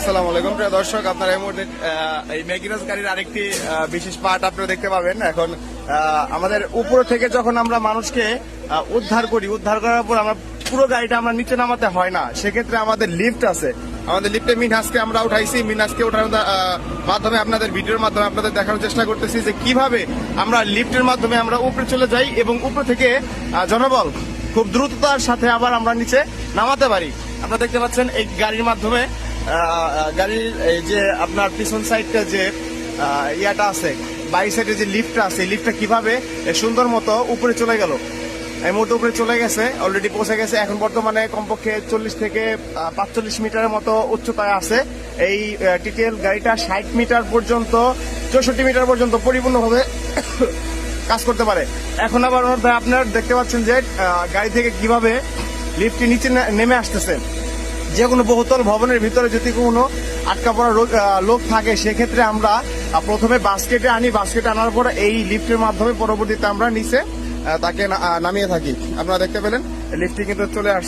আসসালামু আলাইকুম প্রিয় দর্শক, আপনারা এই মুহূর্তে এই মেগিরাজ গাড়ির আরেকটি বিশেষ পার্ট আপনারা দেখতে পাবেন। এখন আমাদের উপর থেকে যখন আমরা মানুষকে উদ্ধার করার পর আমরা পুরো গাড়িটা আমরা নিচে নামাতে হয় না, সেক্ষেত্রে আমাদের লিফট আছে। আমাদের লিফটে মিনহাজকে আমরা উঠাইছি। মিনহাজকে ওঠানোর মাধ্যমে আপনাদের ভিডিওর মাধ্যমে আপনাদের দেখানোর চেষ্টা করতেছি যে কিভাবে আমরা লিফটের মাধ্যমে আমরা উপরে চলে যাই এবং উপর থেকে জনবল খুব দ্রুততার সাথে আবার আমরা নিচে নামাতে পারি। আপনারা দেখতে পাচ্ছেন এই গাড়ির মাধ্যমে গাড়ির এই যে আপনার পিছন সাইডটা যে ইয়াটা আছে, বাই সাইডে যে লিফটটা আছে, এই লিফটটা কিভাবে সুন্দর মতো উপরে চলে গেল। এই মুহূর্তে উপরে চলে গেছে, অলরেডি পৌঁছে গেছে। এখন বর্তমানে কমপক্ষে 40 থেকে 45 মিটারের মতো উচ্চতায় আছে। এই টিটিএল গাড়িটা 60 মিটার পর্যন্ত 64 মিটার পর্যন্ত পরিপূর্ণভাবে কাজ করতে পারে। এখন আবার আপনারা দেখতে পাচ্ছেন যে গাড়ি থেকে কিভাবে লিফটটি নিচে নেমে আসতেছে। যে কোনো বহুতল ভবনের ভিতরে যদি কোনো আটকা পড়া লোক থাকে, সেক্ষেত্রে আমরা প্রথমে বাস্কেটে আনি। বাস্কেটে আনার পর এই লিফটের মাধ্যমে পরবর্তীতে আমরা নিচে তাকে নামিয়ে থাকি। আপনারা দেখতে পেলেন লিফটটি কিন্তু চলে আসছে।